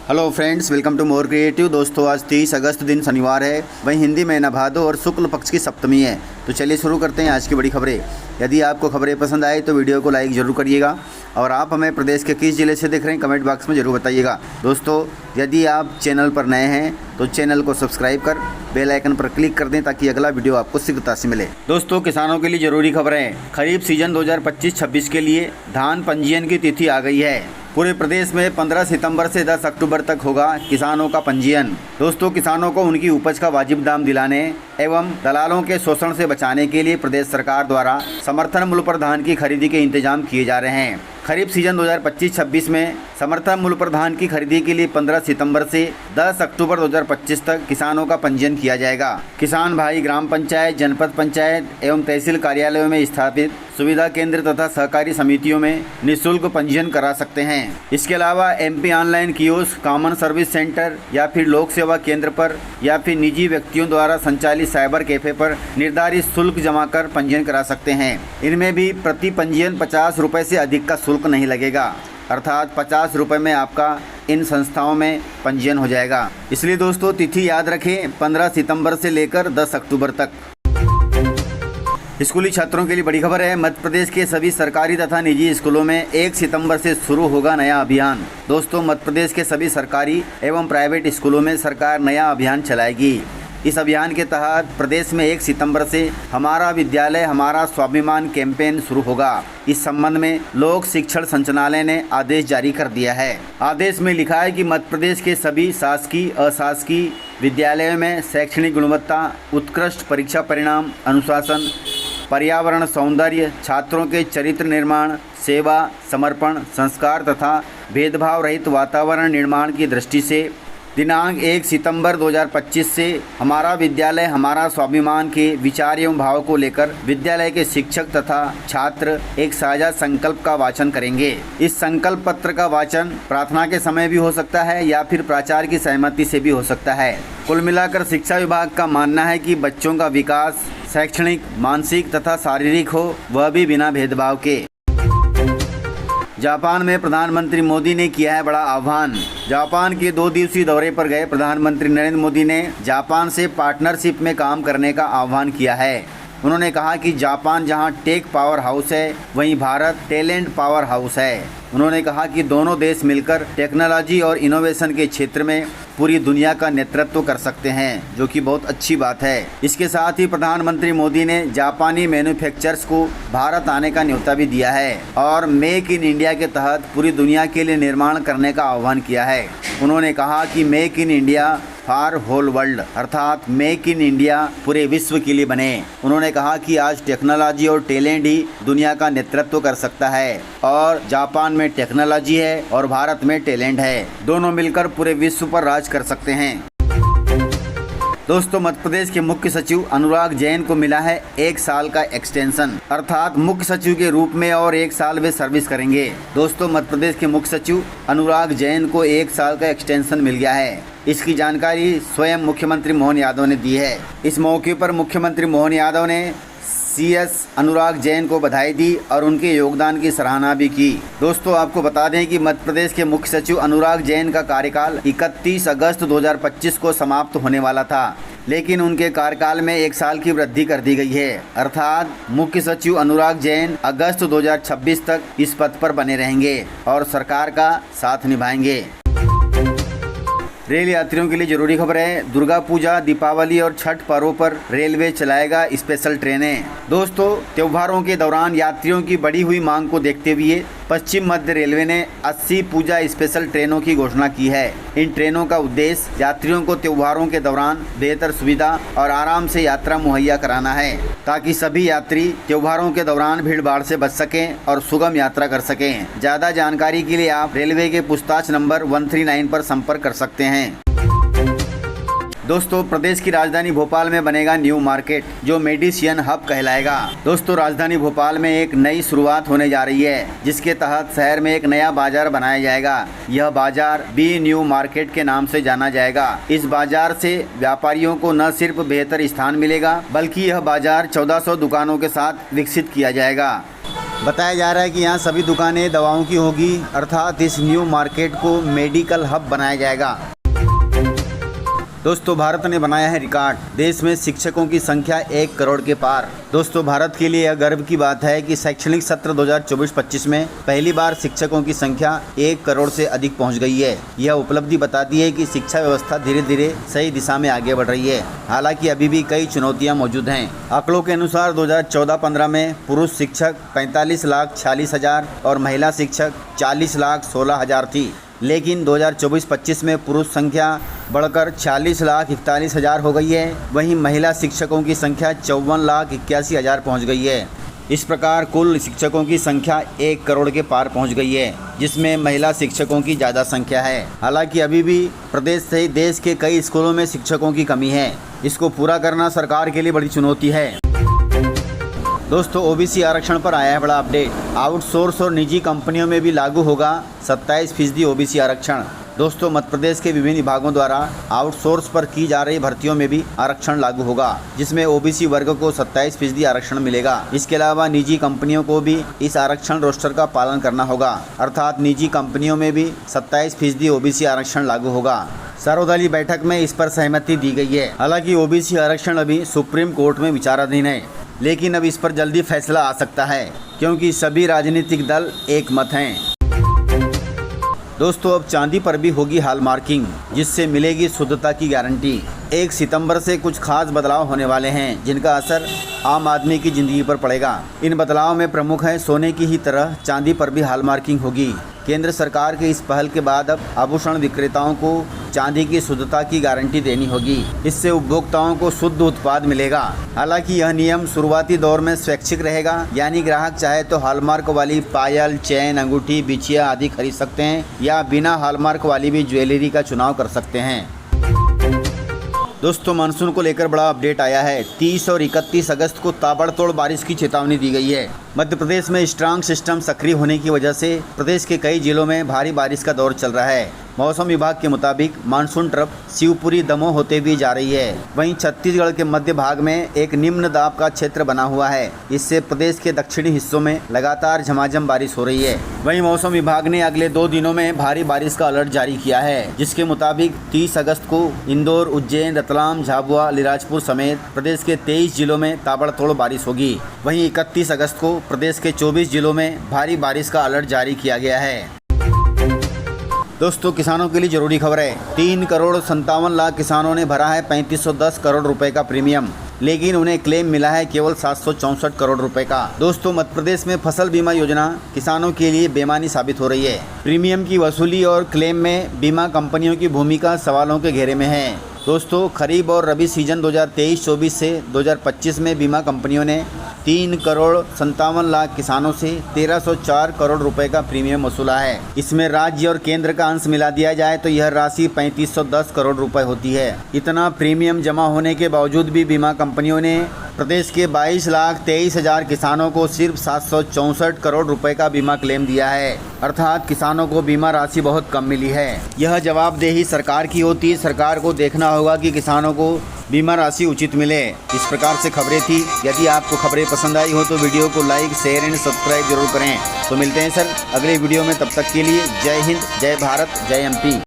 Hello friends, welcome to More Creative. दोस्तों, आज 30 अगस्त दिन शनिवार है, वहीं हिंदी महीना भादो और शुक्ल पक्ष की सप्तमी है। तो चलिए शुरू करते हैं आज की बड़ी खबरें। यदि आपको खबरें पसंद आए तो वीडियो को लाइक ज़रूर करिएगा और आप हमें प्रदेश के किस ज़िले से देख रहे हैं कमेंट बॉक्स में ज़रूर बताइएगा। दोस्तों, यदि आप चैनल पर नए हैं तो चैनल को सब्सक्राइब कर बेल आइकन पर क्लिक कर दें ताकि अगला वीडियो आपको शीघ्रता से मिले। दोस्तों, किसानों के लिए ज़रूरी खबरें। खरीफ सीजन 2025-26 के लिए धान पंजीयन की तिथि आ गई है। पूरे प्रदेश में 15 सितंबर से 10 अक्टूबर तक होगा किसानों का पंजीयन। दोस्तों, किसानों को उनकी उपज का वाजिब दाम दिलाने एवं दलालों के शोषण से बचाने के लिए प्रदेश सरकार द्वारा समर्थन मूल्य पर धान की खरीदी के इंतजाम किए जा रहे हैं। खरीफ सीजन 2025-26 में समर्थन मूल्य पर धान की खरीदी के लिए 15 सितंबर से 10 अक्टूबर 2025 तक किसानों का पंजीयन किया जाएगा। किसान भाई ग्राम पंचायत, जनपद पंचायत एवं तहसील कार्यालयों में स्थापित सुविधा केंद्र तथा सहकारी समितियों में निःशुल्क पंजीयन करा सकते हैं। इसके अलावा MP online kiosk, common service centre या फिर लोक सेवा केंद्र पर या फिर निजी व्यक्तियों द्वारा संचालित साइबर कैफे पर निर्धारित शुल्क जमा कर पंजीयन करा सकते हैं। इनमें भी प्रति पंजीयन 50 रुपये से अधिक का शुल्क नहीं लगेगा, अर्थात 50 रुपये में आपका इन संस्थाओं में पंजीयन हो जाएगा। इसलिए दोस्तों, तिथि याद रखें, 15 सितंबर से लेकर 10 अक्टूबर तक। स्कूली छात्रों के लिए बड़ी खबर है। मध्य प्रदेश के सभी सरकारी तथा निजी स्कूलों में 1 सितंबर से शुरू होगा नया अभियान। दोस्तों, मध्य प्रदेश के सभी सरकारी एवं प्राइवेट स्कूलों में सरकार नया अभियान चलाएगी। इस अभियान के तहत प्रदेश में 1 सितंबर से हमारा विद्यालय हमारा स्वाभिमान कैंपेन शुरू होगा। इस संबंध में लोक शिक्षण संचालनालय ने आदेश जारी कर दिया है। आदेश में लिखा है कि मध्य प्रदेश के सभी शासकीय अशासकीय विद्यालयों में शैक्षणिक गुणवत्ता, उत्कृष्ट परीक्षा परिणाम, अनुशासन, पर्यावरण सौंदर्य, छात्रों के चरित्र निर्माण, सेवा, समर्पण, संस्कार तथा भेदभाव रहित वातावरण निर्माण की दृष्टि से दिनांक 1 सितंबर 2025 से हमारा विद्यालय हमारा स्वाभिमान के विचार एवं भाव को लेकर विद्यालय के शिक्षक तथा छात्र एक साझा संकल्प का वाचन करेंगे। इस संकल्प पत्र का वाचन प्रार्थना के समय भी हो सकता है या फिर प्राचार्य की सहमति से भी हो सकता है। कुल मिलाकर शिक्षा विभाग का मानना है कि बच्चों का विकास शैक्षणिक, मानसिक तथा शारीरिक हो, वह भी बिना भेदभाव के। जापान में प्रधानमंत्री मोदी ने किया है बड़ा आह्वान। जापान के 2 दिवसीय दौरे पर गए प्रधानमंत्री नरेंद्र मोदी ने जापान से पार्टनरशिप में काम करने का आह्वान किया है। उन्होंने कहा कि जापान जहां टेक पावर हाउस है, वहीं भारत टैलेंट पावर हाउस है। उन्होंने कहा कि दोनों देश मिलकर टेक्नोलॉजी और इनोवेशन के क्षेत्र में पूरी दुनिया का नेतृत्व कर सकते हैं, जो कि बहुत अच्छी बात है। इसके साथ ही प्रधानमंत्री मोदी ने जापानी मैन्युफैक्चरर्स को भारत आने का न्योता भी दिया है और मेक इन इंडिया के तहत पूरी दुनिया के लिए निर्माण करने का आह्वान किया है। उन्होंने कहा कि make in India for whole world, अर्थात मेक इन इंडिया पूरे विश्व के लिए बने। उन्होंने कहा कि आज टेक्नोलॉजी और टैलेंट ही दुनिया का नेतृत्व कर सकता है और जापान में टेक्नोलॉजी है और भारत में टैलेंट है, दोनों मिलकर पूरे विश्व पर राज कर सकते हैं। दोस्तों, मध्य प्रदेश के मुख्य सचिव अनुराग जैन को मिला है 1 साल का एक्सटेंशन, अर्थात मुख्य सचिव के रूप में और 1 साल वे सर्विस करेंगे। दोस्तों, मध्य प्रदेश के मुख्य सचिव अनुराग जैन को 1 साल का एक्सटेंशन मिल गया है। इसकी जानकारी स्वयं मुख्यमंत्री मोहन यादव ने दी है। इस मौके पर मुख्यमंत्री मोहन यादव ने CS अनुराग जैन को बधाई दी और उनके योगदान की सराहना भी की। दोस्तों, आपको बता दें कि मध्य प्रदेश के मुख्य सचिव अनुराग जैन का कार्यकाल 31 अगस्त 2025 को समाप्त होने वाला था, लेकिन उनके कार्यकाल में 1 साल की वृद्धि कर दी गई है, अर्थात मुख्य सचिव अनुराग जैन अगस्त 2026 तक इस पद पर बने रहेंगे और सरकार का साथ निभाएंगे। रेल यात्रियों के लिए जरूरी खबर है। दुर्गा पूजा, दीपावली और छठ पर्वों पर रेलवे चलाएगा स्पेशल ट्रेनें। दोस्तों, त्योहारों के दौरान यात्रियों की बढ़ी हुई मांग को देखते हुए पश्चिम मध्य रेलवे ने 80 पूजा स्पेशल ट्रेनों की घोषणा की है। इन ट्रेनों का उद्देश्य यात्रियों को त्योहारों के दौरान बेहतर सुविधा और आराम से यात्रा मुहैया कराना है, ताकि सभी यात्री त्योहारों के दौरान भीड़ भाड़ से बच सकें और सुगम यात्रा कर सकें। ज़्यादा जानकारी के लिए आप रेलवे के पूछताछ नंबर 139 पर संपर्क कर सकते हैं। दोस्तों, प्रदेश की राजधानी भोपाल में बनेगा न्यू मार्केट, जो मेडिसियन हब कहलाएगा। दोस्तों, राजधानी भोपाल में एक नई शुरुआत होने जा रही है, जिसके तहत शहर में एक नया बाजार बनाया जाएगा। यह बाजार बी न्यू मार्केट के नाम से जाना जाएगा। इस बाजार से व्यापारियों को न सिर्फ बेहतर स्थान मिलेगा, बल्कि यह बाजार 1400 दुकानों के साथ विकसित किया जाएगा। बताया जा रहा है कि यहाँ सभी दुकानें दवाओं की होगी, अर्थात इस न्यू मार्केट को मेडिकल हब बनाया जाएगा। दोस्तों भारत ने बनाया है रिकॉर्ड, देश में शिक्षकों की संख्या 1 करोड़ के पार। दोस्तों भारत के लिए यह गर्व की बात है कि शैक्षणिक सत्र 2024-25 में पहली बार शिक्षकों की संख्या 1 करोड़ से अधिक पहुंच गई है। यह उपलब्धि बताती है कि शिक्षा व्यवस्था धीरे धीरे सही दिशा में आगे बढ़ रही है। हालांकि अभी भी कई चुनौतियां मौजूद हैं। आंकड़ों के अनुसार 2014-15 में पुरुष शिक्षक 45,46,000 और महिला शिक्षक 40,16,000 थी, लेकिन 2024-25 में पुरुष संख्या बढ़कर 40,41,000 हो गई है। वहीं महिला शिक्षकों की संख्या 54,81,000 पहुंच गई है। इस प्रकार कुल शिक्षकों की संख्या 1 करोड़ के पार पहुंच गई है, जिसमें महिला शिक्षकों की ज़्यादा संख्या है। हालांकि अभी भी प्रदेश सहित देश के कई स्कूलों में शिक्षकों की कमी है। इसको पूरा करना सरकार के लिए बड़ी चुनौती है। दोस्तों ओबीसी आरक्षण पर आया है बड़ा अपडेट। आउटसोर्स और निजी कंपनियों में भी लागू होगा 27% ओबीसी आरक्षण। दोस्तों मध्य प्रदेश के विभिन्न विभागों द्वारा आउटसोर्स पर की जा रही भर्तियों में भी आरक्षण लागू होगा, जिसमें ओबीसी वर्ग को 27% आरक्षण मिलेगा। इसके अलावा निजी कंपनियों को भी इस आरक्षण रोस्टर का पालन करना होगा, अर्थात निजी कंपनियों में भी 27% ओबीसी आरक्षण लागू होगा। सर्वदलीय बैठक में इस पर सहमति दी गई है। हालांकि ओबीसी आरक्षण अभी सुप्रीम कोर्ट में विचाराधीन है, लेकिन अब इस पर जल्दी फैसला आ सकता है, क्योंकि सभी राजनीतिक दल एक मत हैं। दोस्तों अब चांदी पर भी होगी हॉलमार्किंग, जिससे मिलेगी शुद्धता की गारंटी। 1 सितंबर से कुछ खास बदलाव होने वाले हैं, जिनका असर आम आदमी की ज़िंदगी पर पड़ेगा। इन बदलाव में प्रमुख है सोने की ही तरह चांदी पर भी हॉलमार्किंग होगी। केंद्र सरकार के इस पहल के बाद अब आभूषण विक्रेताओं को चांदी की शुद्धता की गारंटी देनी होगी। इससे उपभोक्ताओं को शुद्ध उत्पाद मिलेगा। हालांकि यह नियम शुरुआती दौर में स्वैच्छिक रहेगा, यानी ग्राहक चाहे तो हॉलमार्क वाली पायल, चैन, अंगूठी, बिछिया आदि खरीद सकते हैं या बिना हॉलमार्क वाली भी ज्वेलरी का चुनाव कर सकते हैं। दोस्तों मानसून को लेकर बड़ा अपडेट आया है। 30 और 31 अगस्त को ताबड़तोड़ बारिश की चेतावनी दी गई है। मध्य प्रदेश में स्ट्रांग सिस्टम सक्रिय होने की वजह से प्रदेश के कई जिलों में भारी बारिश का दौर चल रहा है। मौसम विभाग के मुताबिक मानसून ट्रफ शिवपुरी दमोह होते हुए जा रही है। वहीं छत्तीसगढ़ के मध्य भाग में एक निम्न दाब का क्षेत्र बना हुआ है। इससे प्रदेश के दक्षिणी हिस्सों में लगातार झमाझम बारिश हो रही है। वहीं मौसम विभाग ने अगले 2 दिनों में भारी बारिश का अलर्ट जारी किया है, जिसके मुताबिक 30 अगस्त को इंदौर, उज्जैन, रतलाम, झाबुआ, अलीराजपुर समेत प्रदेश के 23 जिलों में ताबड़तोड़ बारिश होगी। वहीं 31 अगस्त को प्रदेश के 24 जिलों में भारी बारिश का अलर्ट जारी किया गया है। दोस्तों किसानों के लिए जरूरी खबर है। 3,57,00,000 किसानों ने भरा है 3510 करोड़ रुपए का प्रीमियम, लेकिन उन्हें क्लेम मिला है केवल 764 करोड़ रुपए का। दोस्तों मध्य प्रदेश में फसल बीमा योजना किसानों के लिए बेमानी साबित हो रही है। प्रीमियम की वसूली और क्लेम में बीमा कंपनियों की भूमिका सवालों के घेरे में है। दोस्तों खरीफ और रबी सीजन 2023-24 से 2025 में बीमा कंपनियों ने 3,57,00,000 किसानों से 1,304 करोड़ रुपए का प्रीमियम वसूला है। इसमें राज्य और केंद्र का अंश मिला दिया जाए तो यह राशि 3,510 करोड़ रुपए होती है। इतना प्रीमियम जमा होने के बावजूद भी बीमा कंपनियों ने प्रदेश के 22,23,000 किसानों को सिर्फ 764 करोड़ रुपए का बीमा क्लेम दिया है, अर्थात किसानों को बीमा राशि बहुत कम मिली है। यह जवाबदेही सरकार की होती है। सरकार को देखना होगा कि किसानों को बीमा राशि उचित मिले। इस प्रकार से खबरें थी। यदि आपको खबरें पसंद आई हो तो वीडियो को लाइक, शेयर एंड सब्सक्राइब जरूर करें। तो मिलते हैं सर अगले वीडियो में, तब तक के लिए जय हिंद, जय भारत, जय एमपी।